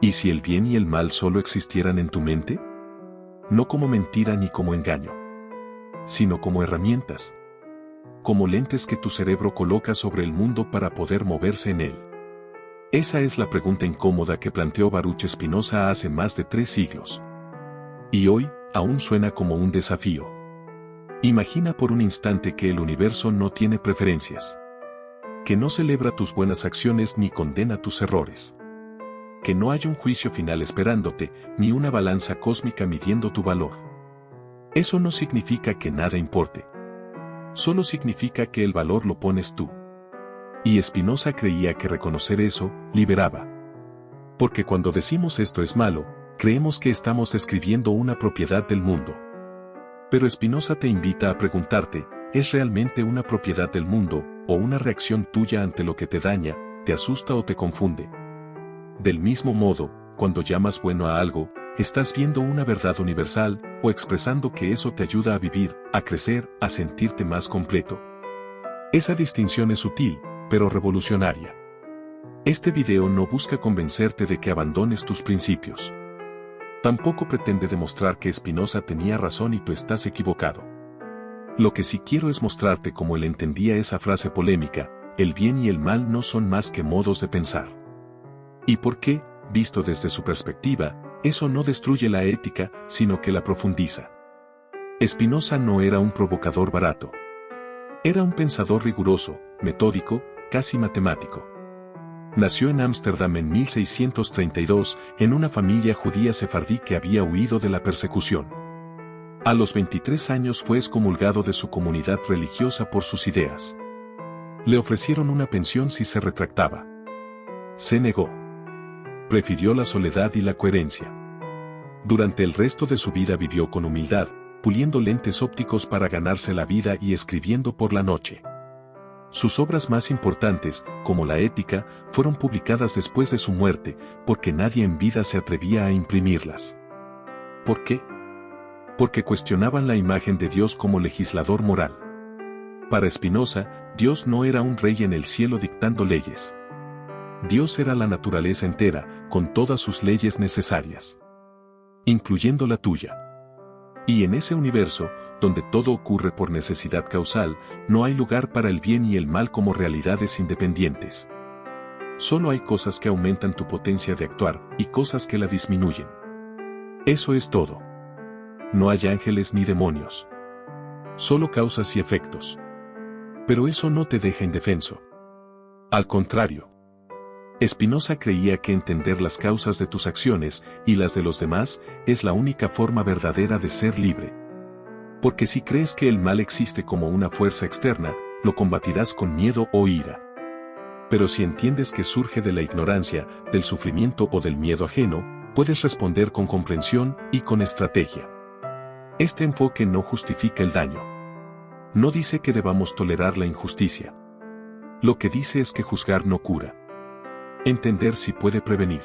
¿Y si el bien y el mal solo existieran en tu mente? No como mentira ni como engaño, sino como herramientas, como lentes que tu cerebro coloca sobre el mundo para poder moverse en él. Esa es la pregunta incómoda que planteó Baruch Spinoza hace más de 3 siglos. Y hoy, aún suena como un desafío. Imagina por un instante que el universo no tiene preferencias, que no celebra tus buenas acciones ni condena tus errores, que no hay un juicio final esperándote, ni una balanza cósmica midiendo tu valor. Eso no significa que nada importe. Solo significa que el valor lo pones tú. Y Spinoza creía que reconocer eso, liberaba. Porque cuando decimos esto es malo, creemos que estamos describiendo una propiedad del mundo. Pero Spinoza te invita a preguntarte, ¿es realmente una propiedad del mundo, o una reacción tuya ante lo que te daña, te asusta o te confunde? Del mismo modo, cuando llamas bueno a algo, estás viendo una verdad universal, o expresando que eso te ayuda a vivir, a crecer, a sentirte más completo. Esa distinción es sutil, pero revolucionaria. Este video no busca convencerte de que abandones tus principios. Tampoco pretende demostrar que Spinoza tenía razón y tú estás equivocado. Lo que sí quiero es mostrarte cómo él entendía esa frase polémica, el bien y el mal no son más que modos de pensar. Y por qué, visto desde su perspectiva, eso no destruye la ética, sino que la profundiza. Spinoza no era un provocador barato. Era un pensador riguroso, metódico, casi matemático. Nació en Ámsterdam en 1632, en una familia judía sefardí que había huido de la persecución. A los 23 años fue excomulgado de su comunidad religiosa por sus ideas. Le ofrecieron una pensión si se retractaba. Se negó. Prefirió la soledad y la coherencia. Durante el resto de su vida vivió con humildad, puliendo lentes ópticos para ganarse la vida y escribiendo por la noche. Sus obras más importantes, como la Ética, fueron publicadas después de su muerte, porque nadie en vida se atrevía a imprimirlas. ¿Por qué? Porque cuestionaban la imagen de Dios como legislador moral. Para Spinoza, Dios no era un rey en el cielo dictando leyes. Dios era la naturaleza entera, con todas sus leyes necesarias, incluyendo la tuya. Y en ese universo, donde todo ocurre por necesidad causal, no hay lugar para el bien y el mal como realidades independientes. Solo hay cosas que aumentan tu potencia de actuar, y cosas que la disminuyen. Eso es todo. No hay ángeles ni demonios. Solo causas y efectos. Pero eso no te deja indefenso. Al contrario. Spinoza creía que entender las causas de tus acciones y las de los demás es la única forma verdadera de ser libre. Porque si crees que el mal existe como una fuerza externa, lo combatirás con miedo o ira. Pero si entiendes que surge de la ignorancia, del sufrimiento o del miedo ajeno, puedes responder con comprensión y con estrategia. Este enfoque no justifica el daño. No dice que debamos tolerar la injusticia. Lo que dice es que juzgar no cura. Entender sí puede prevenir.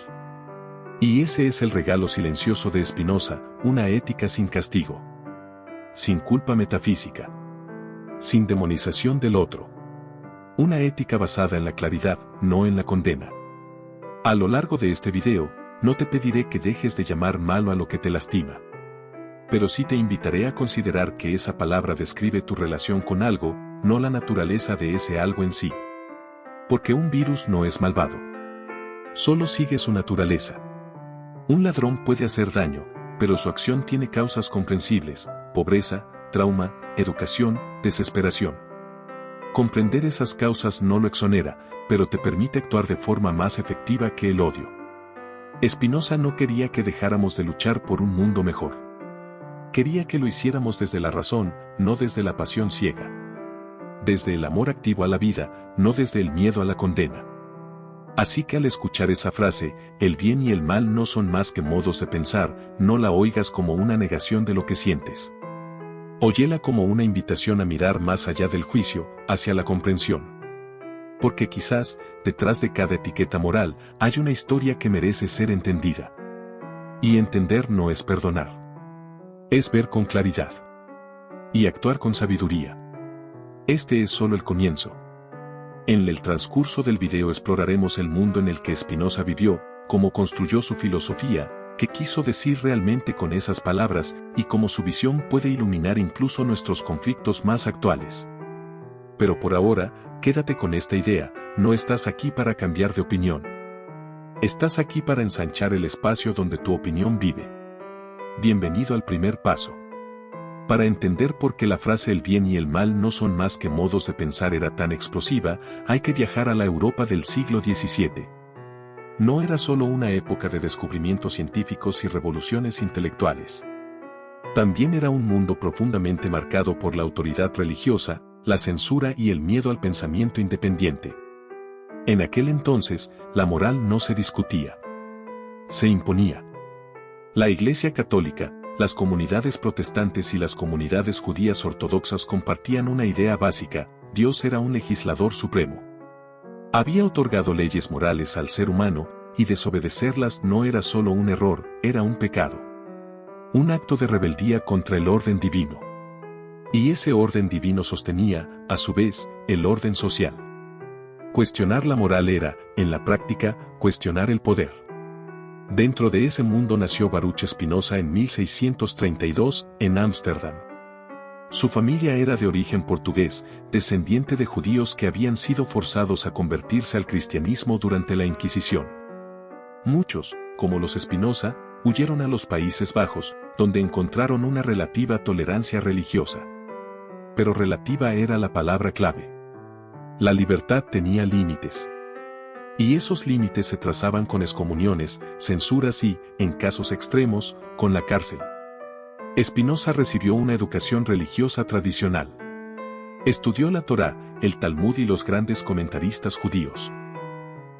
Y ese es el regalo silencioso de Spinoza, una ética sin castigo. Sin culpa metafísica. Sin demonización del otro. Una ética basada en la claridad, no en la condena. A lo largo de este video, no te pediré que dejes de llamar malo a lo que te lastima. Pero sí te invitaré a considerar que esa palabra describe tu relación con algo, no la naturaleza de ese algo en sí. Porque un virus no es malvado. Solo sigue su naturaleza. Un ladrón puede hacer daño, pero su acción tiene causas comprensibles: pobreza, trauma, educación, desesperación. Comprender esas causas no lo exonera, pero te permite actuar de forma más efectiva que el odio. Spinoza no quería que dejáramos de luchar por un mundo mejor. Quería que lo hiciéramos desde la razón, no desde la pasión ciega. Desde el amor activo a la vida, no desde el miedo a la condena. Así que al escuchar esa frase, el bien y el mal no son más que modos de pensar, no la oigas como una negación de lo que sientes. Óyela como una invitación a mirar más allá del juicio, hacia la comprensión. Porque quizás, detrás de cada etiqueta moral, hay una historia que merece ser entendida. Y entender no es perdonar. Es ver con claridad. Y actuar con sabiduría. Este es solo el comienzo. En el transcurso del video exploraremos el mundo en el que Spinoza vivió, cómo construyó su filosofía, qué quiso decir realmente con esas palabras y cómo su visión puede iluminar incluso nuestros conflictos más actuales. Pero por ahora, quédate con esta idea, no estás aquí para cambiar de opinión. Estás aquí para ensanchar el espacio donde tu opinión vive. Bienvenido al primer paso. Para entender por qué la frase el bien y el mal no son más que modos de pensar era tan explosiva, hay que viajar a la Europa del siglo XVII. No era solo una época de descubrimientos científicos y revoluciones intelectuales. También era un mundo profundamente marcado por la autoridad religiosa, la censura y el miedo al pensamiento independiente. En aquel entonces, la moral no se discutía. Se imponía. La Iglesia Católica, las comunidades protestantes y las comunidades judías ortodoxas compartían una idea básica: Dios era un legislador supremo. Había otorgado leyes morales al ser humano, y desobedecerlas no era solo un error, era un pecado. Un acto de rebeldía contra el orden divino. Y ese orden divino sostenía, a su vez, el orden social. Cuestionar la moral era, en la práctica, cuestionar el poder. Dentro de ese mundo nació Baruch Spinoza en 1632, en Ámsterdam. Su familia era de origen portugués, descendiente de judíos que habían sido forzados a convertirse al cristianismo durante la Inquisición. Muchos, como los Spinoza, huyeron a los Países Bajos, donde encontraron una relativa tolerancia religiosa. Pero relativa era la palabra clave. La libertad tenía límites. Y esos límites se trazaban con excomuniones, censuras y, en casos extremos, con la cárcel. Spinoza recibió una educación religiosa tradicional. Estudió la Torá, el Talmud y los grandes comentaristas judíos.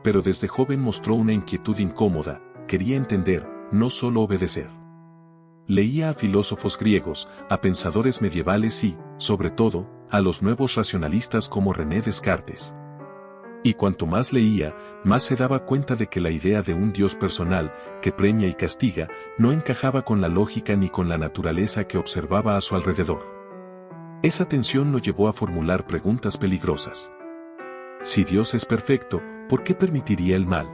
Pero desde joven mostró una inquietud incómoda: quería entender, no solo obedecer. Leía a filósofos griegos, a pensadores medievales y, sobre todo, a los nuevos racionalistas como René Descartes. Y cuanto más leía, más se daba cuenta de que la idea de un Dios personal, que premia y castiga, no encajaba con la lógica ni con la naturaleza que observaba a su alrededor. Esa tensión lo llevó a formular preguntas peligrosas. Si Dios es perfecto, ¿por qué permitiría el mal?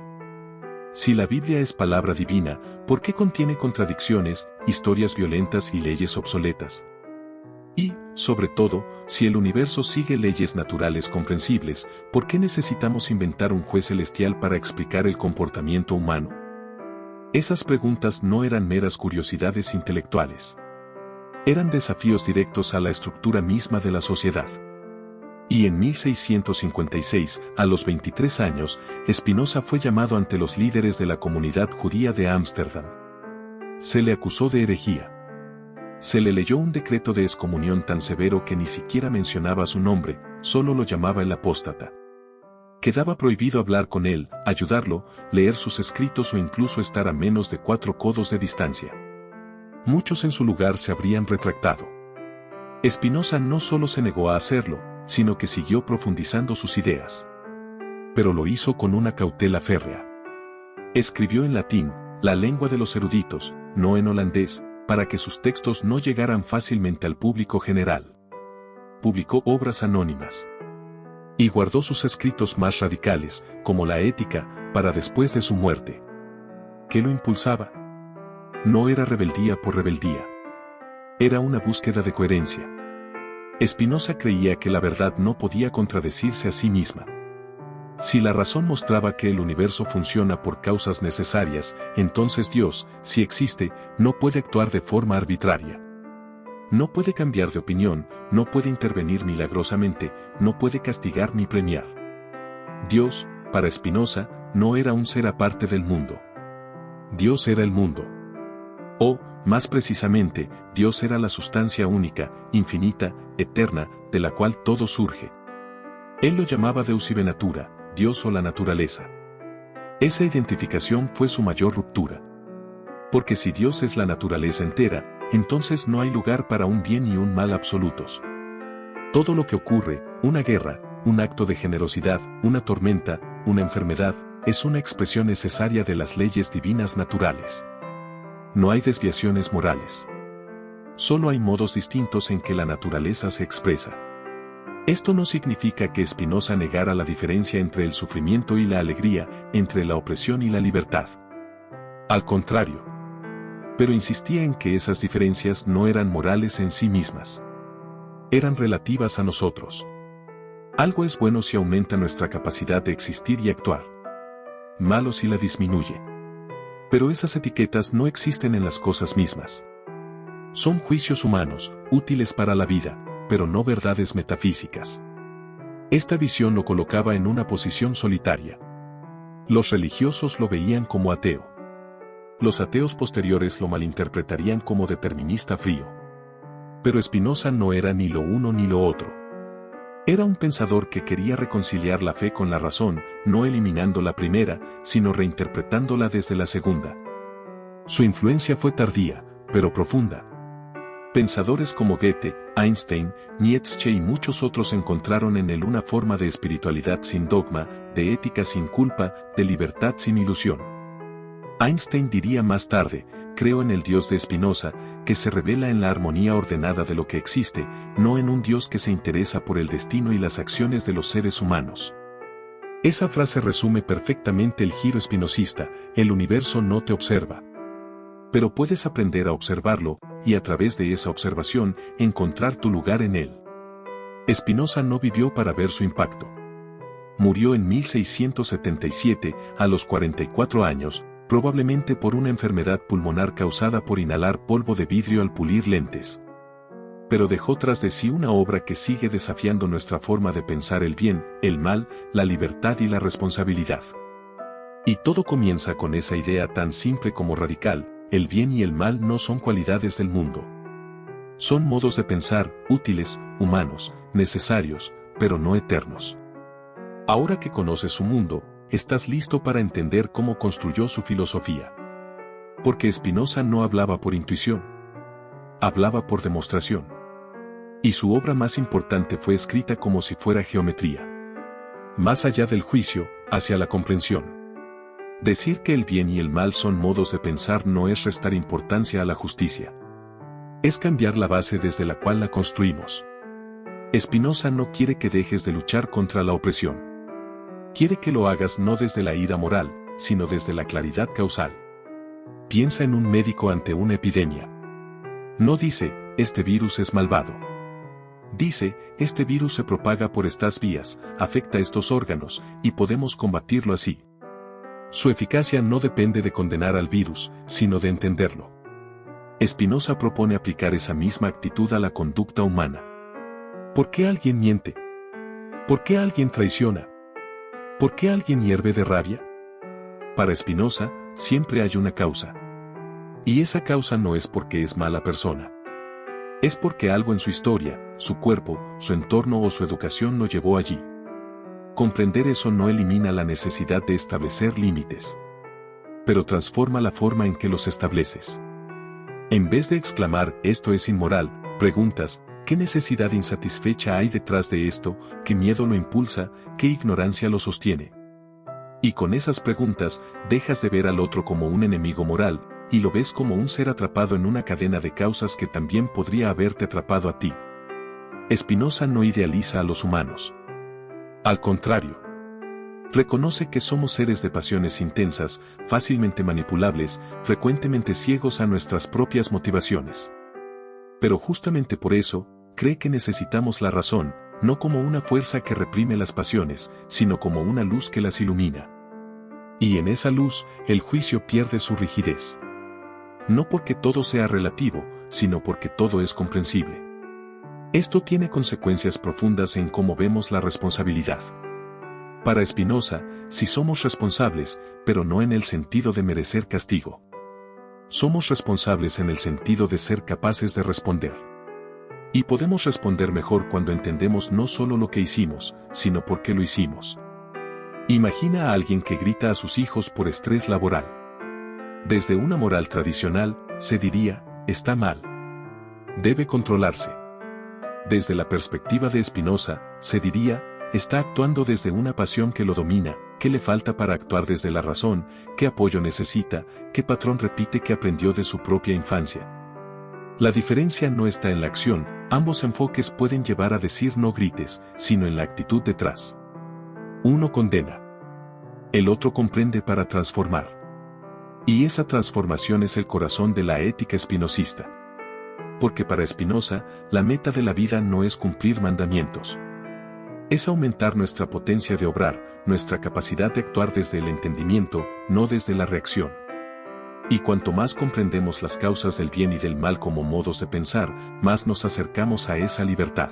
Si la Biblia es palabra divina, ¿por qué contiene contradicciones, historias violentas y leyes obsoletas? Y, sobre todo, si el universo sigue leyes naturales comprensibles, ¿por qué necesitamos inventar un juez celestial para explicar el comportamiento humano? Esas preguntas no eran meras curiosidades intelectuales. Eran desafíos directos a la estructura misma de la sociedad. Y en 1656, a los 23 años, Spinoza fue llamado ante los líderes de la comunidad judía de Ámsterdam. Se le acusó de herejía. Se le leyó un decreto de excomunión tan severo que ni siquiera mencionaba su nombre, solo lo llamaba el apóstata. Quedaba prohibido hablar con él, ayudarlo, leer sus escritos o incluso estar a menos de 4 codos de distancia. Muchos en su lugar se habrían retractado. Spinoza no solo se negó a hacerlo, sino que siguió profundizando sus ideas. Pero lo hizo con una cautela férrea. Escribió en latín, la lengua de los eruditos, no en holandés, para que sus textos no llegaran fácilmente al público general. Publicó obras anónimas. Y guardó sus escritos más radicales, como la Ética, para después de su muerte. ¿Qué lo impulsaba? No era rebeldía por rebeldía. Era una búsqueda de coherencia. Spinoza creía que la verdad no podía contradecirse a sí misma. Si la razón mostraba que el universo funciona por causas necesarias, entonces Dios, si existe, no puede actuar de forma arbitraria. No puede cambiar de opinión, no puede intervenir milagrosamente, no puede castigar ni premiar. Dios, para Spinoza, no era un ser aparte del mundo. Dios era el mundo. O, más precisamente, Dios era la sustancia única, infinita, eterna, de la cual todo surge. Él lo llamaba Deus ibe natura, Dios o la naturaleza. Esa identificación fue su mayor ruptura. Porque si Dios es la naturaleza entera, entonces no hay lugar para un bien y un mal absolutos. Todo lo que ocurre, una guerra, un acto de generosidad, una tormenta, una enfermedad, es una expresión necesaria de las leyes divinas naturales. No hay desviaciones morales. Solo hay modos distintos en que la naturaleza se expresa. Esto no significa que Spinoza negara la diferencia entre el sufrimiento y la alegría, entre la opresión y la libertad. Al contrario. Pero insistía en que esas diferencias no eran morales en sí mismas. Eran relativas a nosotros. Algo es bueno si aumenta nuestra capacidad de existir y actuar. Malo si la disminuye. Pero esas etiquetas no existen en las cosas mismas. Son juicios humanos, útiles para la vida, pero no verdades metafísicas. Esta visión lo colocaba en una posición solitaria. Los religiosos lo veían como ateo. Los ateos posteriores lo malinterpretarían como determinista frío. Pero Spinoza no era ni lo uno ni lo otro. Era un pensador que quería reconciliar la fe con la razón, no eliminando la primera, sino reinterpretándola desde la segunda. Su influencia fue tardía, pero profunda. Pensadores como Goethe, Einstein, Nietzsche y muchos otros encontraron en él una forma de espiritualidad sin dogma, de ética sin culpa, de libertad sin ilusión. Einstein diría más tarde: creo en el Dios de Spinoza, que se revela en la armonía ordenada de lo que existe, no en un Dios que se interesa por el destino y las acciones de los seres humanos. Esa frase resume perfectamente el giro spinozista: el universo no te observa. Pero puedes aprender a observarlo, y a través de esa observación, encontrar tu lugar en él. Spinoza no vivió para ver su impacto. Murió en 1677, a los 44 años, probablemente por una enfermedad pulmonar causada por inhalar polvo de vidrio al pulir lentes. Pero dejó tras de sí una obra que sigue desafiando nuestra forma de pensar el bien, el mal, la libertad y la responsabilidad. Y todo comienza con esa idea tan simple como radical: el bien y el mal no son cualidades del mundo. Son modos de pensar, útiles, humanos, necesarios, pero no eternos. Ahora que conoces su mundo, estás listo para entender cómo construyó su filosofía. Porque Spinoza no hablaba por intuición. Hablaba por demostración. Y su obra más importante fue escrita como si fuera geometría. Más allá del juicio, hacia la comprensión. Decir que el bien y el mal son modos de pensar no es restar importancia a la justicia. Es cambiar la base desde la cual la construimos. Spinoza no quiere que dejes de luchar contra la opresión. Quiere que lo hagas no desde la ira moral, sino desde la claridad causal. Piensa en un médico ante una epidemia. No dice: este virus es malvado. Dice: este virus se propaga por estas vías, afecta estos órganos, y podemos combatirlo así. Su eficacia no depende de condenar al virus, sino de entenderlo. Spinoza propone aplicar esa misma actitud a la conducta humana. ¿Por qué alguien miente? ¿Por qué alguien traiciona? ¿Por qué alguien hierve de rabia? Para Spinoza, siempre hay una causa. Y esa causa no es porque es mala persona. Es porque algo en su historia, su cuerpo, su entorno o su educación lo llevó allí. Comprender eso no elimina la necesidad de establecer límites. Pero transforma la forma en que los estableces. En vez de exclamar: esto es inmoral, preguntas: ¿qué necesidad insatisfecha hay detrás de esto? ¿Qué miedo lo impulsa? ¿Qué ignorancia lo sostiene? Y con esas preguntas, dejas de ver al otro como un enemigo moral, y lo ves como un ser atrapado en una cadena de causas que también podría haberte atrapado a ti. Spinoza no idealiza a los humanos. Al contrario. Reconoce que somos seres de pasiones intensas, fácilmente manipulables, frecuentemente ciegos a nuestras propias motivaciones. Pero justamente por eso, cree que necesitamos la razón, no como una fuerza que reprime las pasiones, sino como una luz que las ilumina. Y en esa luz, el juicio pierde su rigidez. No porque todo sea relativo, sino porque todo es comprensible. Esto tiene consecuencias profundas en cómo vemos la responsabilidad. Para Spinoza, sí somos responsables, pero no en el sentido de merecer castigo. Somos responsables en el sentido de ser capaces de responder. Y podemos responder mejor cuando entendemos no solo lo que hicimos, sino por qué lo hicimos. Imagina a alguien que grita a sus hijos por estrés laboral. Desde una moral tradicional, se diría: está mal. Debe controlarse. Desde la perspectiva de Spinoza, se diría: está actuando desde una pasión que lo domina. ¿Qué le falta para actuar desde la razón? ¿Qué apoyo necesita? ¿Qué patrón repite que aprendió de su propia infancia? La diferencia no está en la acción, ambos enfoques pueden llevar a decir no grites, sino en la actitud detrás. Uno condena. El otro comprende para transformar. Y esa transformación es el corazón de la ética espinosista. Porque para Spinoza, la meta de la vida no es cumplir mandamientos. Es aumentar nuestra potencia de obrar, nuestra capacidad de actuar desde el entendimiento, no desde la reacción. Y cuanto más comprendemos las causas del bien y del mal como modos de pensar, más nos acercamos a esa libertad.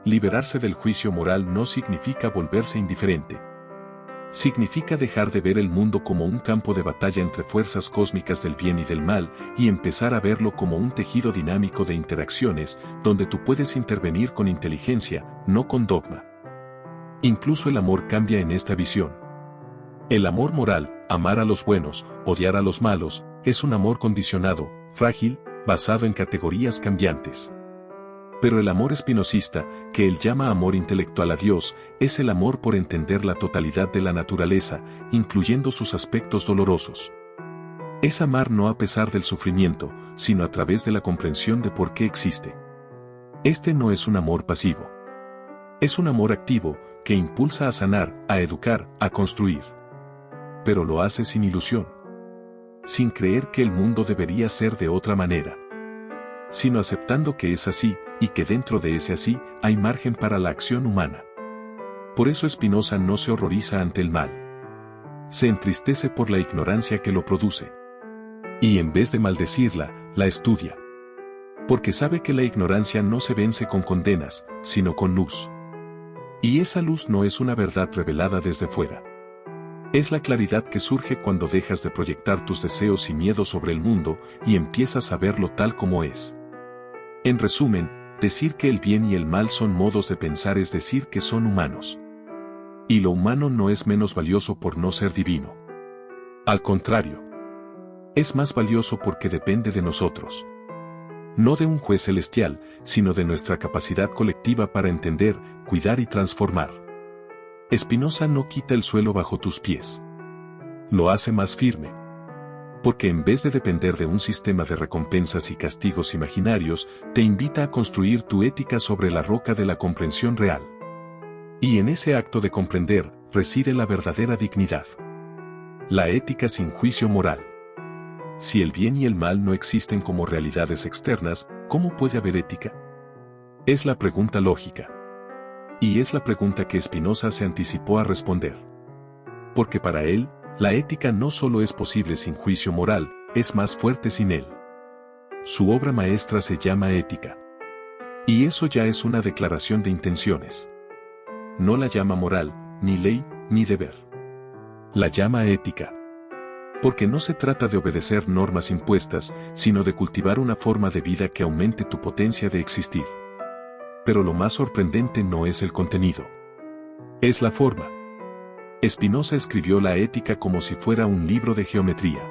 Liberarse del juicio moral no significa volverse indiferente. Significa dejar de ver el mundo como un campo de batalla entre fuerzas cósmicas del bien y del mal y empezar a verlo como un tejido dinámico de interacciones donde tú puedes intervenir con inteligencia, no con dogma. Incluso el amor cambia en esta visión. El amor moral, amar a los buenos, odiar a los malos, es un amor condicionado, frágil, basado en categorías cambiantes. Pero el amor espinosista, que él llama amor intelectual a Dios, es el amor por entender la totalidad de la naturaleza, incluyendo sus aspectos dolorosos. Es amar no a pesar del sufrimiento, sino a través de la comprensión de por qué existe. Este no es un amor pasivo. Es un amor activo, que impulsa a sanar, a educar, a construir. Pero lo hace sin ilusión. Sin creer que el mundo debería ser de otra manera. Sino aceptando que es así, y que dentro de ese así, hay margen para la acción humana. Por eso Spinoza no se horroriza ante el mal. Se entristece por la ignorancia que lo produce. Y en vez de maldecirla, la estudia. Porque sabe que la ignorancia no se vence con condenas, sino con luz. Y esa luz no es una verdad revelada desde fuera. Es la claridad que surge cuando dejas de proyectar tus deseos y miedos sobre el mundo y empiezas a verlo tal como es. En resumen, decir que el bien y el mal son modos de pensar es decir que son humanos. Y lo humano no es menos valioso por no ser divino. Al contrario. Es más valioso porque depende de nosotros. No de un juez celestial, sino de nuestra capacidad colectiva para entender, cuidar y transformar. Spinoza no quita el suelo bajo tus pies. Lo hace más firme. Porque en vez de depender de un sistema de recompensas y castigos imaginarios, te invita a construir tu ética sobre la roca de la comprensión real. Y en ese acto de comprender, reside la verdadera dignidad. La ética sin juicio moral. Si el bien y el mal no existen como realidades externas, ¿cómo puede haber ética? Es la pregunta lógica. Y es la pregunta que Spinoza se anticipó a responder. Porque para él, la ética no solo es posible sin juicio moral, es más fuerte sin él. Su obra maestra se llama Ética. Y eso ya es una declaración de intenciones. No la llama moral, ni ley, ni deber. La llama ética. Porque no se trata de obedecer normas impuestas, sino de cultivar una forma de vida que aumente tu potencia de existir. Pero lo más sorprendente no es el contenido. Es la forma. Spinoza escribió la ética como si fuera un libro de geometría.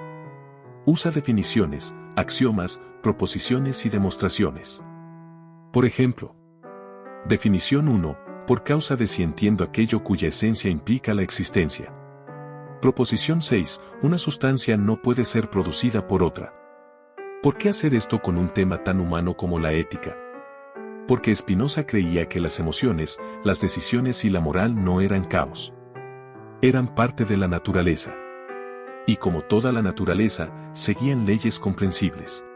Usa definiciones, axiomas, proposiciones y demostraciones. Por ejemplo, definición 1, por causa de si entiendo aquello cuya esencia implica la existencia. Proposición 6, una sustancia no puede ser producida por otra. ¿Por qué hacer esto con un tema tan humano como la ética? Porque Spinoza creía que las emociones, las decisiones y la moral no eran caos. Eran parte de la naturaleza. Y como toda la naturaleza, seguían leyes comprensibles.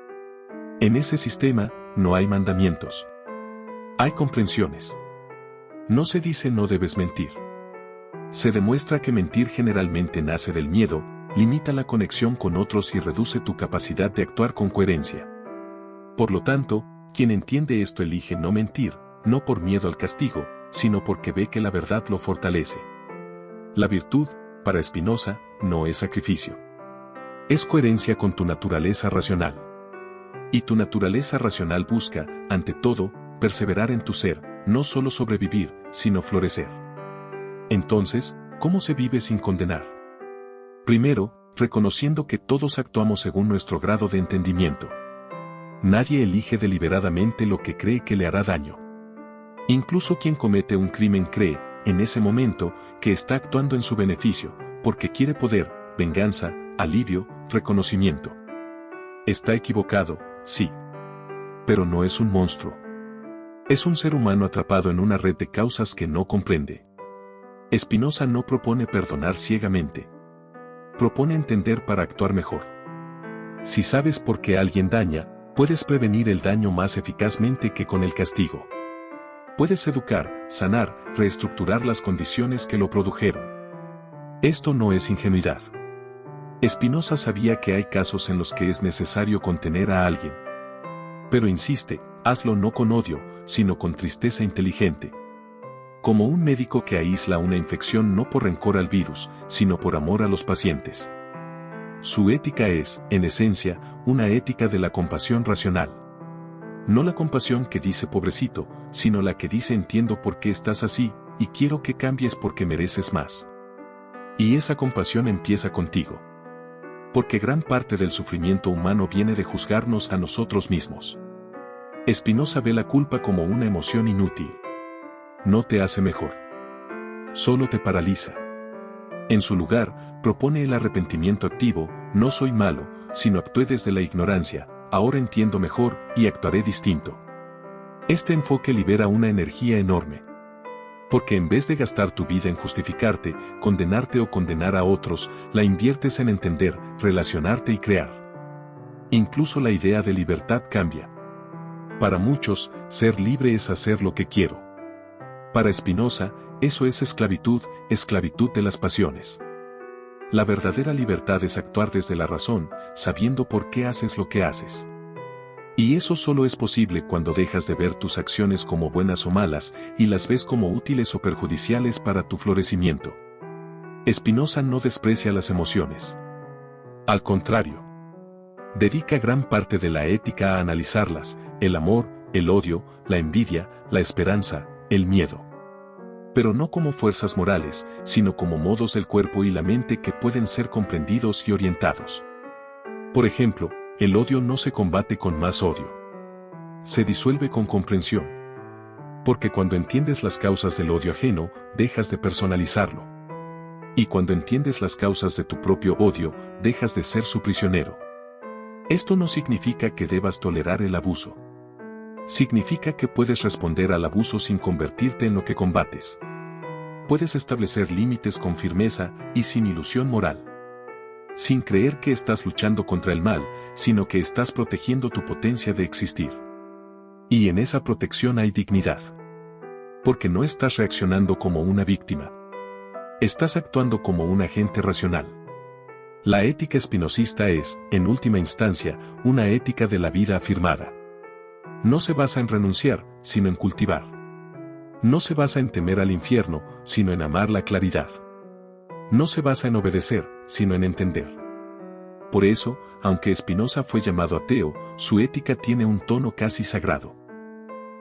En ese sistema, no hay mandamientos. Hay comprensiones. No se dice no debes mentir. Se demuestra que mentir generalmente nace del miedo, limita la conexión con otros y reduce tu capacidad de actuar con coherencia. Por lo tanto, quien entiende esto elige no mentir, no por miedo al castigo, sino porque ve que la verdad lo fortalece. La virtud, para Spinoza, no es sacrificio. Es coherencia con tu naturaleza racional. Y tu naturaleza racional busca, ante todo, perseverar en tu ser, no solo sobrevivir, sino florecer. Entonces, ¿cómo se vive sin condenar? Primero, reconociendo que todos actuamos según nuestro grado de entendimiento. Nadie elige deliberadamente lo que cree que le hará daño. Incluso quien comete un crimen cree, en ese momento, que está actuando en su beneficio, porque quiere poder, venganza, alivio, reconocimiento. Está equivocado, sí. Pero no es un monstruo. Es un ser humano atrapado en una red de causas que no comprende. Spinoza no propone perdonar ciegamente. propone entender para actuar mejor. Si sabes por qué alguien daña, puedes prevenir el daño más eficazmente que con el castigo. Puedes educar, sanar, reestructurar las condiciones que lo produjeron. Esto no es ingenuidad. Spinoza sabía que hay casos en los que es necesario contener a alguien. Pero insiste, hazlo no con odio, sino con tristeza inteligente. Como un médico que aísla una infección no por rencor al virus, sino por amor a los pacientes. Su ética es, en esencia, una ética de la compasión racional. No la compasión que dice pobrecito, sino la que dice entiendo por qué estás así, y quiero que cambies porque mereces más. Y esa compasión empieza contigo. Porque gran parte del sufrimiento humano viene de juzgarnos a nosotros mismos. Spinoza ve la culpa como una emoción inútil. No te hace mejor. Solo te paraliza. En su lugar, propone el arrepentimiento activo, no soy malo, sino actué desde la ignorancia, ahora entiendo mejor y actuaré distinto. Este enfoque libera una energía enorme. Porque en vez de gastar tu vida en justificarte, condenarte o condenar a otros, la inviertes en entender, relacionarte y crear. Incluso la idea de libertad cambia. Para muchos, ser libre es hacer lo que quiero. Para Spinoza, eso es esclavitud, esclavitud de las pasiones. La verdadera libertad es actuar desde la razón, sabiendo por qué haces lo que haces. Y eso solo es posible cuando dejas de ver tus acciones como buenas o malas, y las ves como útiles o perjudiciales para tu florecimiento. Spinoza no desprecia las emociones. Al contrario. Dedica gran parte de la ética a analizarlas, el amor, el odio, la envidia, la esperanza, el miedo. Pero no como fuerzas morales, sino como modos del cuerpo y la mente que pueden ser comprendidos y orientados. Por ejemplo, el odio no se combate con más odio. Se disuelve con comprensión. Porque cuando entiendes las causas del odio ajeno, dejas de personalizarlo. Y cuando entiendes las causas de tu propio odio, dejas de ser su prisionero. Esto no significa que debas tolerar el abuso. Significa que puedes responder al abuso sin convertirte en lo que combates. Puedes establecer límites con firmeza y sin ilusión moral. Sin creer que estás luchando contra el mal, sino que estás protegiendo tu potencia de existir. Y en esa protección hay dignidad. Porque no estás reaccionando como una víctima. Estás actuando como un agente racional. La ética espinosista es, en última instancia, una ética de la vida afirmada. No se basa en renunciar, sino en cultivar. No se basa en temer al infierno, sino en amar la claridad. No se basa en obedecer, sino en entender. Por eso, aunque Spinoza fue llamado ateo, su ética tiene un tono casi sagrado.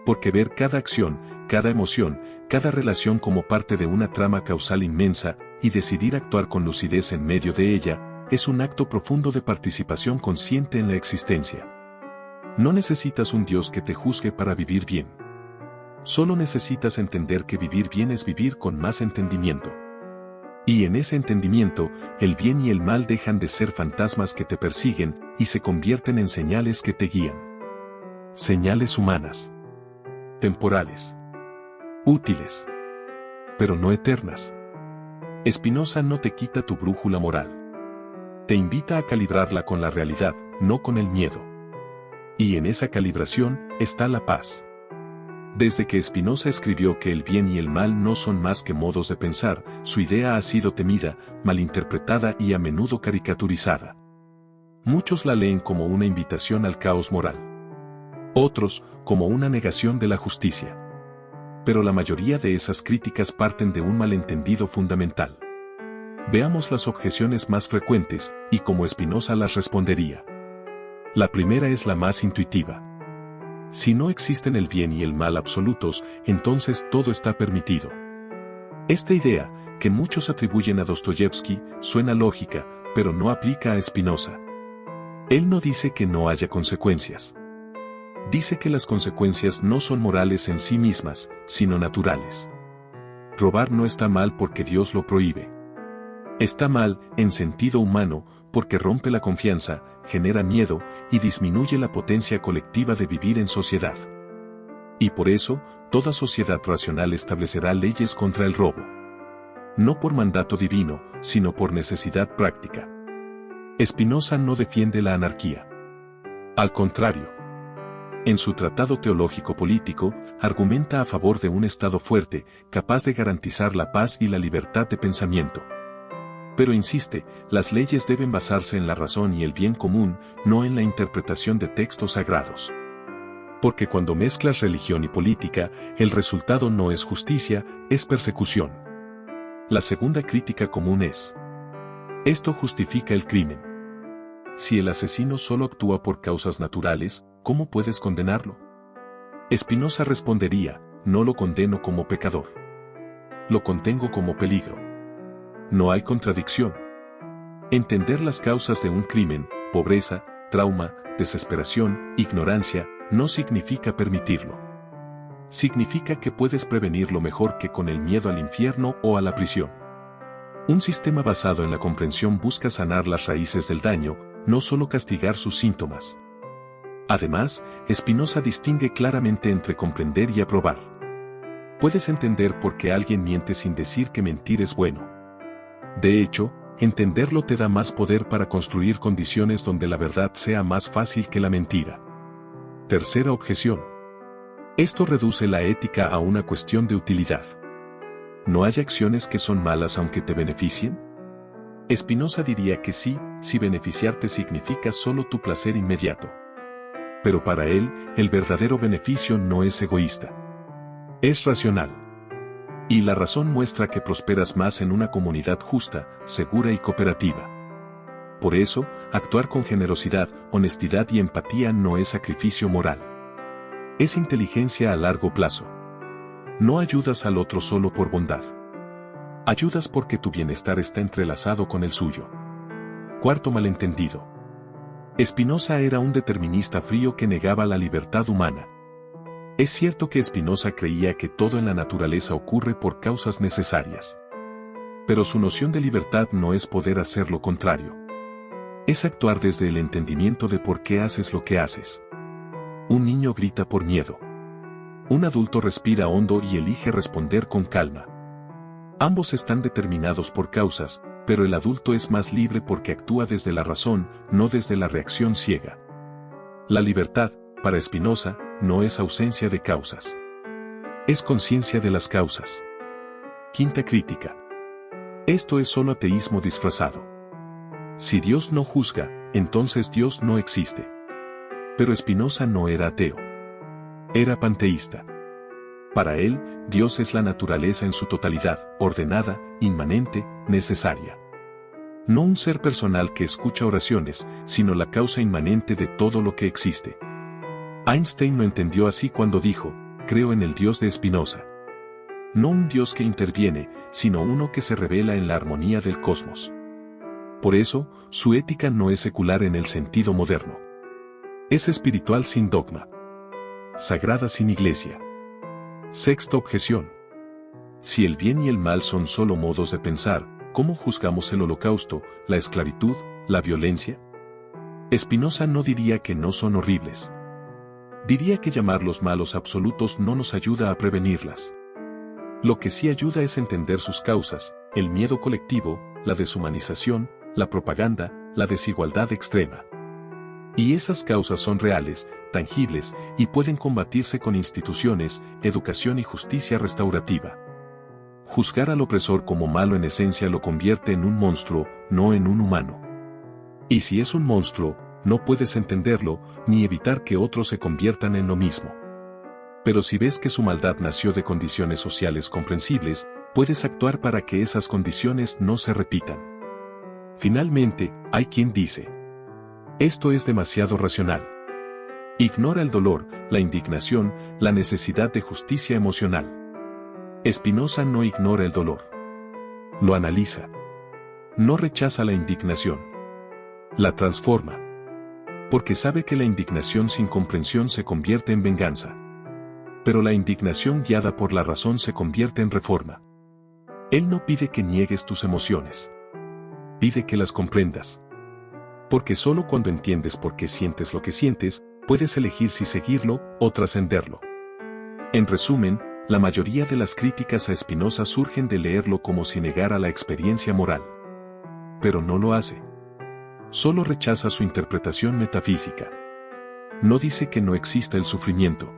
Porque ver cada acción, cada emoción, cada relación como parte de una trama causal inmensa, y decidir actuar con lucidez en medio de ella, es un acto profundo de participación consciente en la existencia. No necesitas un Dios que te juzgue para vivir bien. Solo necesitas entender que vivir bien es vivir con más entendimiento. Y en ese entendimiento, el bien y el mal dejan de ser fantasmas que te persiguen y se convierten en señales que te guían. Señales humanas. Temporales. Útiles. Pero no eternas. Spinoza no te quita tu brújula moral. Te invita a calibrarla con la realidad, no con el miedo. Y en esa calibración está la paz. Desde que Spinoza escribió que el bien y el mal no son más que modos de pensar, su idea ha sido temida, malinterpretada y a menudo caricaturizada. Muchos la leen como una invitación al caos moral. Otros, como una negación de la justicia. Pero la mayoría de esas críticas parten de un malentendido fundamental. Veamos las objeciones más frecuentes, y cómo Spinoza las respondería. La primera es la más intuitiva. Si no existen el bien y el mal absolutos, entonces todo está permitido. Esta idea, que muchos atribuyen a Dostoyevsky, suena lógica, pero no aplica a Spinoza. Él no dice que no haya consecuencias. Dice que las consecuencias no son morales en sí mismas, sino naturales. Robar no está mal porque Dios lo prohíbe. Está mal, en sentido humano, porque rompe la confianza, genera miedo y disminuye la potencia colectiva de vivir en sociedad. Y por eso, toda sociedad racional establecerá leyes contra el robo. no por mandato divino, sino por necesidad práctica. Spinoza no defiende la anarquía. Al contrario, en su tratado teológico-político, argumenta a favor de un Estado fuerte, capaz de garantizar la paz y la libertad de pensamiento. Pero insiste, las leyes deben basarse en la razón y el bien común, no en la interpretación de textos sagrados. Porque cuando mezclas religión y política, el resultado no es justicia, es persecución. La segunda crítica común es: esto justifica el crimen. Si el asesino solo actúa por causas naturales, ¿cómo puedes condenarlo? Spinoza respondería: no lo condeno como pecador. Lo contengo como peligro. No hay contradicción. Entender las causas de un crimen, pobreza, trauma, desesperación, ignorancia, no significa permitirlo. Significa que puedes prevenirlo mejor que con el miedo al infierno o a la prisión. Un sistema basado en la comprensión busca sanar las raíces del daño, no solo castigar sus síntomas. Además, Spinoza distingue claramente entre comprender y aprobar. Puedes entender por qué alguien miente sin decir que mentir es bueno. De hecho, entenderlo te da más poder para construir condiciones donde la verdad sea más fácil que la mentira. Tercera objeción. Esto reduce la ética a una cuestión de utilidad. ¿No hay acciones que son malas aunque te beneficien? Spinoza diría que sí, si beneficiarte significa solo tu placer inmediato. Pero para él, el verdadero beneficio no es egoísta. Es racional. Y la razón muestra que prosperas más en una comunidad justa, segura y cooperativa. Por eso, actuar con generosidad, honestidad y empatía no es sacrificio moral. Es inteligencia a largo plazo. No ayudas al otro solo por bondad. Ayudas porque tu bienestar está entrelazado con el suyo. Cuarto malentendido. Spinoza era un determinista frío que negaba la libertad humana. Es cierto que Spinoza creía que todo en la naturaleza ocurre por causas necesarias. Pero su noción de libertad no es poder hacer lo contrario. Es actuar desde el entendimiento de por qué haces lo que haces. Un niño grita por miedo. Un adulto respira hondo y elige responder con calma. Ambos están determinados por causas, pero el adulto es más libre porque actúa desde la razón, no desde la reacción ciega. La libertad, para Spinoza, no es ausencia de causas. Es conciencia de las causas. Quinta crítica. Esto es solo ateísmo disfrazado. Si Dios no juzga, entonces Dios no existe. Pero Spinoza no era ateo. Era panteísta. Para él, Dios es la naturaleza en su totalidad, ordenada, inmanente, necesaria. No un ser personal que escucha oraciones, sino la causa inmanente de todo lo que existe. Einstein lo entendió así cuando dijo: creo en el Dios de Spinoza. No un Dios que interviene, sino uno que se revela en la armonía del cosmos. Por eso, su ética no es secular en el sentido moderno. Es espiritual sin dogma. Sagrada sin iglesia. Sexta objeción. Si el bien y el mal son solo modos de pensar, ¿cómo juzgamos el holocausto, la esclavitud, la violencia? Spinoza no diría que no son horribles. Diría que llamarlos malos absolutos no nos ayuda a prevenirlas. Lo que sí ayuda es entender sus causas: el miedo colectivo, la deshumanización, la propaganda, la desigualdad extrema. Y esas causas son reales, tangibles, y pueden combatirse con instituciones, educación y justicia restaurativa. Juzgar al opresor como malo en esencia lo convierte en un monstruo, no en un humano. Y si es un monstruo, no puedes entenderlo, ni evitar que otros se conviertan en lo mismo. Pero si ves que su maldad nació de condiciones sociales comprensibles, puedes actuar para que esas condiciones no se repitan. Finalmente, hay quien dice: esto es demasiado racional. Ignora el dolor, la indignación, la necesidad de justicia emocional. Spinoza no ignora el dolor. Lo analiza. No rechaza la indignación. La transforma. Porque sabe que la indignación sin comprensión se convierte en venganza. Pero la indignación guiada por la razón se convierte en reforma. Él no pide que niegues tus emociones. Pide que las comprendas. Porque solo cuando entiendes por qué sientes lo que sientes, puedes elegir si seguirlo o trascenderlo. En resumen, La mayoría de las críticas a Spinoza surgen de leerlo como si negara la experiencia moral. Pero no lo hace. Solo rechaza su interpretación metafísica. No dice que no exista el sufrimiento.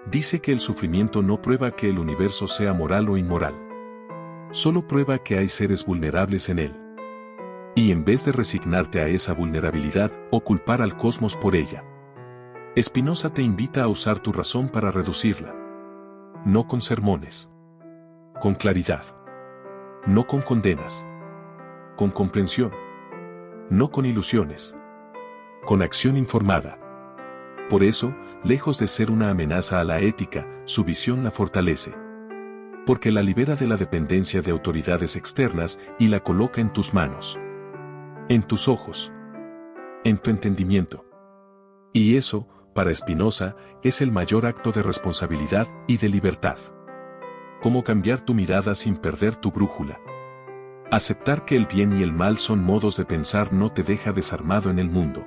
Dice que el sufrimiento no prueba que el universo sea moral o inmoral. Solo prueba que hay seres vulnerables en él. Y en vez de resignarte a esa vulnerabilidad o culpar al cosmos por ella, Spinoza te invita a usar tu razón para reducirla. No con sermones. Con claridad. No con condenas. Con comprensión. No con ilusiones. Con acción informada. Por eso, lejos de ser una amenaza a la ética, su visión la fortalece. Porque la libera de la dependencia de autoridades externas y la coloca en tus manos. En tus ojos. En tu entendimiento. Y eso, para Spinoza, es el mayor acto de responsabilidad y de libertad. Cómo cambiar tu mirada sin perder tu brújula. Aceptar que el bien y el mal son modos de pensar no te deja desarmado en el mundo.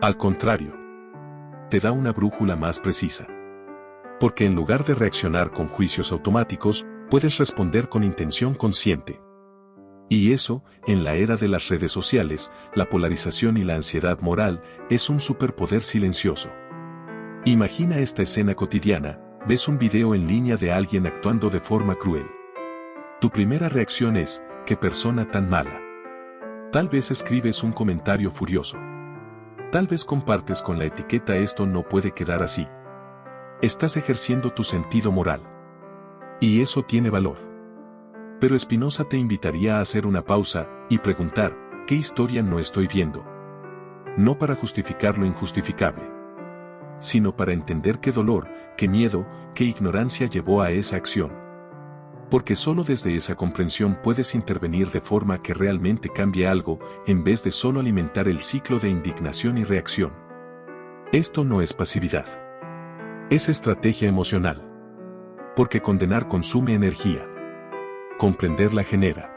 Al contrario, te da una brújula más precisa. Porque en lugar de reaccionar con juicios automáticos, puedes responder con intención consciente. Y eso, en la era de las redes sociales, la polarización y la ansiedad moral, es un superpoder silencioso. Imagina esta escena cotidiana, ves un video en línea de alguien actuando de forma cruel. Tu primera reacción es, ¡qué persona tan mala! Tal vez escribes un comentario furioso. Tal vez compartes con la etiqueta esto no puede quedar así. Estás ejerciendo tu sentido moral. Y eso tiene valor. Pero Spinoza te invitaría a hacer una pausa y preguntar, ¿qué historia no estoy viendo? No para justificar lo injustificable, sino para entender qué dolor, qué miedo, qué ignorancia llevó a esa acción. Porque solo desde esa comprensión puedes intervenir de forma que realmente cambie algo, en vez de solo alimentar el ciclo de indignación y reacción. Esto no es pasividad. Es estrategia emocional. Porque condenar consume energía. Comprenderla genera.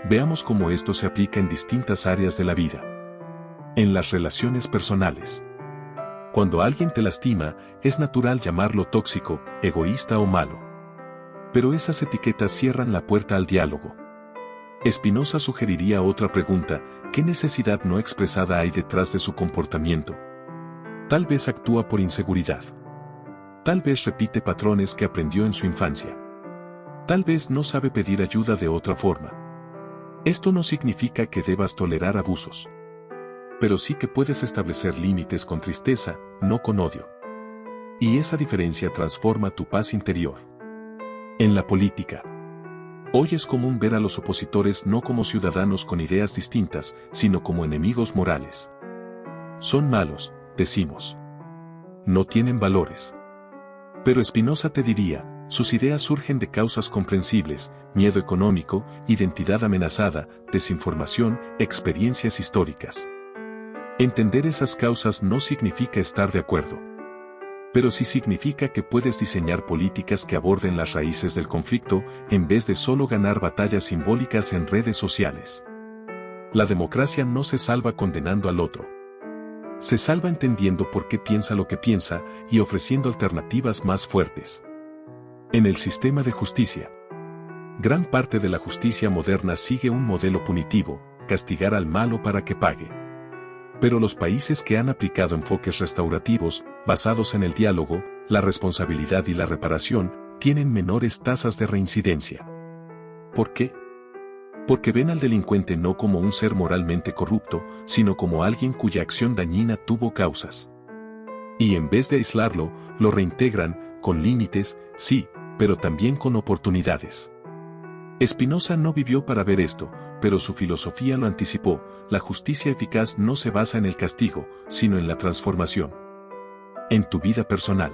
Veamos cómo esto se aplica en distintas áreas de la vida. En las relaciones personales. Cuando alguien te lastima, es natural llamarlo tóxico, egoísta o malo. Pero esas etiquetas cierran la puerta al diálogo. Spinoza sugeriría otra pregunta, ¿qué necesidad no expresada hay detrás de su comportamiento? Tal vez actúa por inseguridad. Tal vez repite patrones que aprendió en su infancia. Tal vez no sabe pedir ayuda de otra forma. Esto no significa que debas tolerar abusos. Pero sí que puedes establecer límites con tristeza, no con odio. Y esa diferencia transforma tu paz interior. En la política. Hoy es común ver a los opositores no como ciudadanos con ideas distintas, sino como enemigos morales. Son malos, decimos. No tienen valores. Pero Spinoza te diría, sus ideas surgen de causas comprensibles, miedo económico, identidad amenazada, desinformación, experiencias históricas. Entender esas causas no significa estar de acuerdo. Pero sí significa que puedes diseñar políticas que aborden las raíces del conflicto, en vez de solo ganar batallas simbólicas en redes sociales. La democracia no se salva condenando al otro. Se salva entendiendo por qué piensa lo que piensa y ofreciendo alternativas más fuertes. En el sistema de justicia. Gran parte de la justicia moderna sigue un modelo punitivo, castigar al malo para que pague. Pero los países que han aplicado enfoques restaurativos, basados en el diálogo, la responsabilidad y la reparación, tienen menores tasas de reincidencia. ¿Por qué? Porque ven al delincuente no como un ser moralmente corrupto, sino como alguien cuya acción dañina tuvo causas. Y en vez de aislarlo, lo reintegran, con límites, sí, pero también con oportunidades. Spinoza no vivió para ver esto, pero su filosofía lo anticipó. La justicia eficaz no se basa en el castigo, sino en la transformación. En tu vida personal.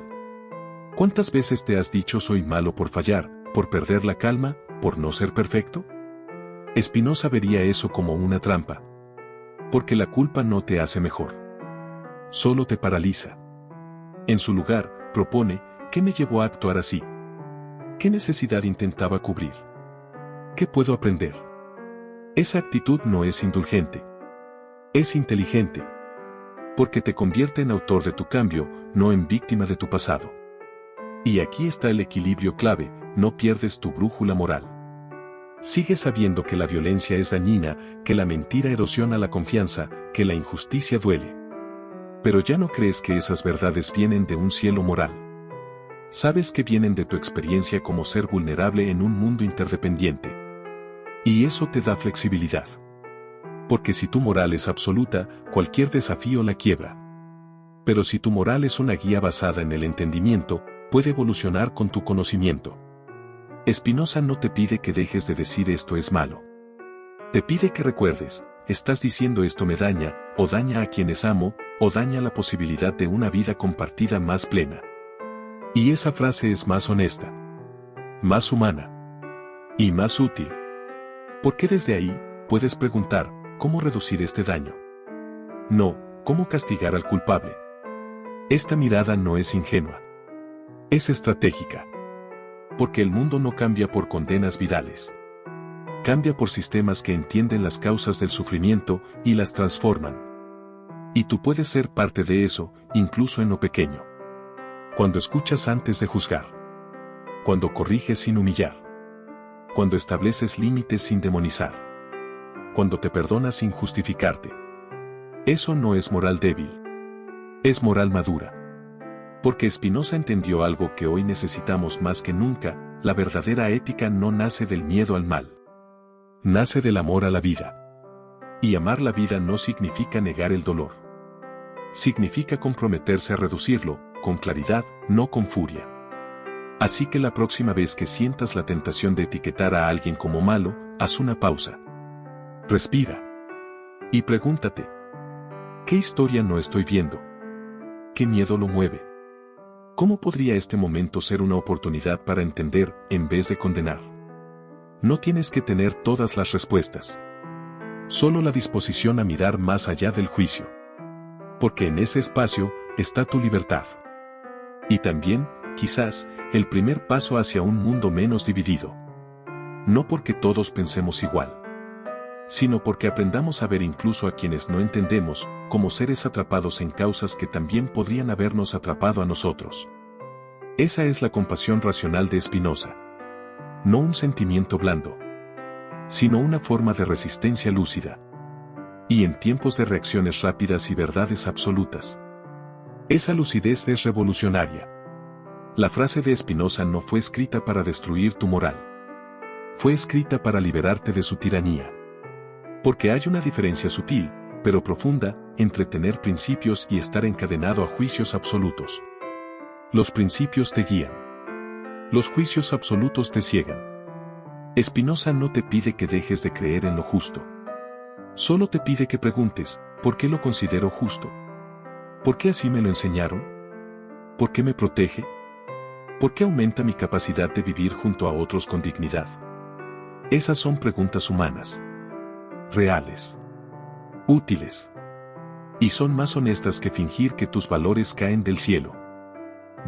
¿Cuántas veces te has dicho soy malo por fallar, por perder la calma, por no ser perfecto? Spinoza vería eso como una trampa. Porque la culpa no te hace mejor. Solo te paraliza. En su lugar, propone, ¿qué me llevó a actuar así? ¿Qué necesidad intentaba cubrir? ¿Qué puedo aprender? Esa actitud no es indulgente. Es inteligente. Porque te convierte en autor de tu cambio, no en víctima de tu pasado. Y aquí está el equilibrio clave, no pierdes tu brújula moral. Sigues sabiendo que la violencia es dañina, que la mentira erosiona la confianza, que la injusticia duele. Pero ya no crees que esas verdades vienen de un cielo moral. Sabes que vienen de tu experiencia como ser vulnerable en un mundo interdependiente. Y eso te da flexibilidad. Porque si tu moral es absoluta, cualquier desafío la quiebra. Pero si tu moral es una guía basada en el entendimiento, puede evolucionar con tu conocimiento. Spinoza no te pide que dejes de decir esto es malo. Te pide que recuerdes, estás diciendo esto me daña, o daña a quienes amo, o daña la posibilidad de una vida compartida más plena. Y esa frase es más honesta, más humana y más útil. Porque desde ahí, puedes preguntar, ¿cómo reducir este daño? No, ¿cómo castigar al culpable? Esta mirada no es ingenua. Es estratégica. Porque el mundo no cambia por condenas virales. Cambia por sistemas que entienden las causas del sufrimiento y las transforman. Y tú puedes ser parte de eso, incluso en lo pequeño. Cuando escuchas antes de juzgar. Cuando corriges sin humillar. Cuando estableces límites sin demonizar. Cuando te perdonas sin justificarte. Eso no es moral débil. Es moral madura. Porque Spinoza entendió algo que hoy necesitamos más que nunca, la verdadera ética no nace del miedo al mal. Nace del amor a la vida. Y amar la vida no significa negar el dolor. Significa comprometerse a reducirlo, con claridad, no con furia. Así que la próxima vez que sientas la tentación de etiquetar a alguien como malo, haz una pausa. Respira. Y pregúntate. ¿Qué historia no estoy viendo? ¿Qué miedo lo mueve? ¿Cómo podría este momento ser una oportunidad para entender, en vez de condenar? No tienes que tener todas las respuestas. Solo la disposición a mirar más allá del juicio. Porque en ese espacio está tu libertad. Y también, quizás, el primer paso hacia un mundo menos dividido. No porque todos pensemos igual, sino porque aprendamos a ver incluso a quienes no entendemos, como seres atrapados en causas que también podrían habernos atrapado a nosotros. Esa es la compasión racional de Spinoza. No un sentimiento blando, sino una forma de resistencia lúcida. Y en tiempos de reacciones rápidas y verdades absolutas. Esa lucidez es revolucionaria. La frase de Spinoza no fue escrita para destruir tu moral. Fue escrita para liberarte de su tiranía. Porque hay una diferencia sutil, pero profunda, entre tener principios y estar encadenado a juicios absolutos. Los principios te guían. Los juicios absolutos te ciegan. Spinoza no te pide que dejes de creer en lo justo. Solo te pide que preguntes, ¿por qué lo considero justo? ¿Por qué así me lo enseñaron? ¿Por qué me protege? ¿Por qué aumenta mi capacidad de vivir junto a otros con dignidad? Esas son preguntas humanas. Reales. Útiles. Y son más honestas que fingir que tus valores caen del cielo.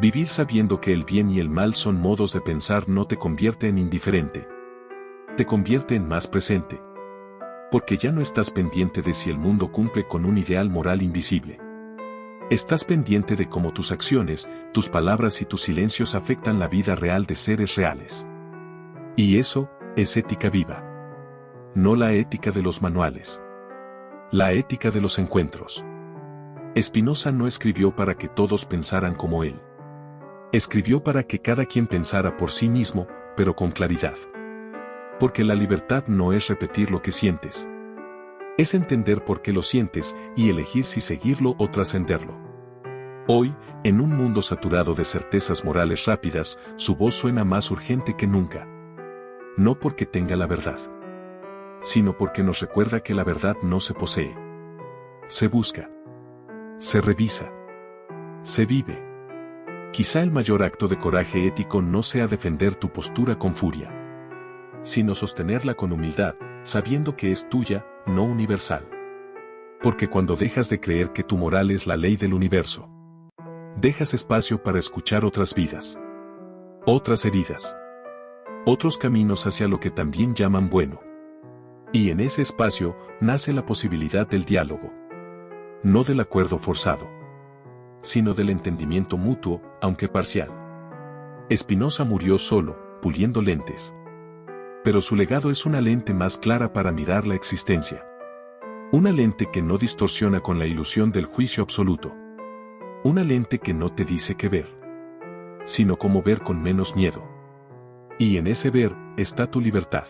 Vivir sabiendo que el bien y el mal son modos de pensar no te convierte en indiferente. Te convierte en más presente. Porque ya no estás pendiente de si el mundo cumple con un ideal moral invisible. Estás pendiente de cómo tus acciones, tus palabras y tus silencios afectan la vida real de seres reales. Y eso es ética viva. No la ética de los manuales. La ética de los encuentros. Spinoza no escribió para que todos pensaran como él. Escribió para que cada quien pensara por sí mismo, pero con claridad. Porque la libertad no es repetir lo que sientes. Es entender por qué lo sientes y elegir si seguirlo o trascenderlo. Hoy, en un mundo saturado de certezas morales rápidas, su voz suena más urgente que nunca. No porque tenga la verdad, sino porque nos recuerda que la verdad no se posee. Se busca. Se revisa. Se vive. Quizá el mayor acto de coraje ético no sea defender tu postura con furia, sino sostenerla con humildad, sabiendo que es tuya, no universal. Porque cuando dejas de creer que tu moral es la ley del universo, dejas espacio para escuchar otras vidas, otras heridas, otros caminos hacia lo que también llaman bueno. Y en ese espacio nace la posibilidad del diálogo. No del acuerdo forzado, sino del entendimiento mutuo, aunque parcial. Spinoza murió solo, puliendo lentes. Pero su legado es una lente más clara para mirar la existencia. Una lente que no distorsiona con la ilusión del juicio absoluto. Una lente que no te dice qué ver, sino cómo ver con menos miedo. Y en ese ver está tu libertad.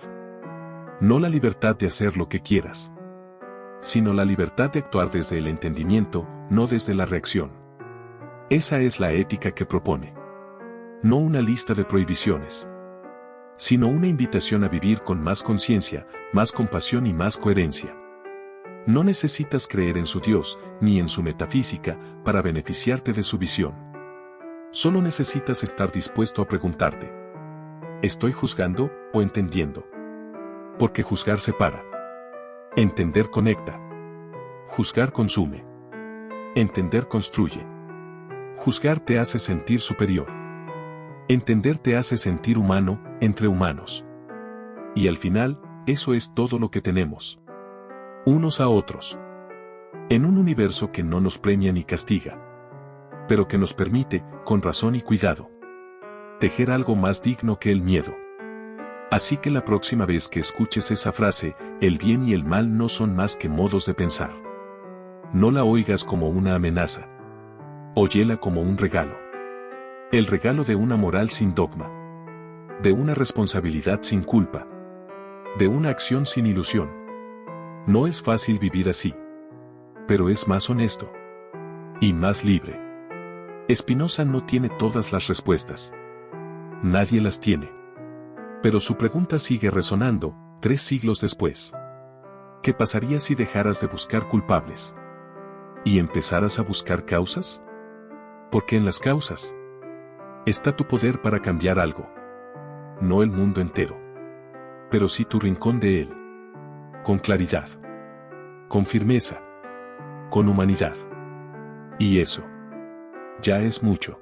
No la libertad de hacer lo que quieras, sino la libertad de actuar desde el entendimiento, no desde la reacción. Esa es la ética que propone. No una lista de prohibiciones, sino una invitación a vivir con más conciencia, más compasión y más coherencia. No necesitas creer en su Dios, ni en su metafísica, para beneficiarte de su visión. Solo necesitas estar dispuesto a preguntarte: ¿estoy juzgando o entendiendo? Porque juzgar separa. Entender conecta. Juzgar consume. Entender construye. Juzgar te hace sentir superior. Entender te hace sentir humano, entre humanos. Y al final, eso es todo lo que tenemos. Unos a otros. En un universo que no nos premia ni castiga, pero que nos permite, con razón y cuidado, tejer algo más digno que el miedo. Así que la próxima vez que escuches esa frase, el bien y el mal no son más que modos de pensar. No la oigas como una amenaza. Óyela como un regalo. El regalo de una moral sin dogma. De una responsabilidad sin culpa. De una acción sin ilusión. No es fácil vivir así. Pero es más honesto. Y más libre. Spinoza no tiene todas las respuestas. Nadie las tiene. Pero su pregunta sigue resonando, 3 siglos después. ¿Qué pasaría si dejaras de buscar culpables y empezaras a buscar causas? Porque en las causas está tu poder para cambiar algo. No el mundo entero, pero sí tu rincón de él. Con claridad, con firmeza, con humanidad. Y eso ya es mucho.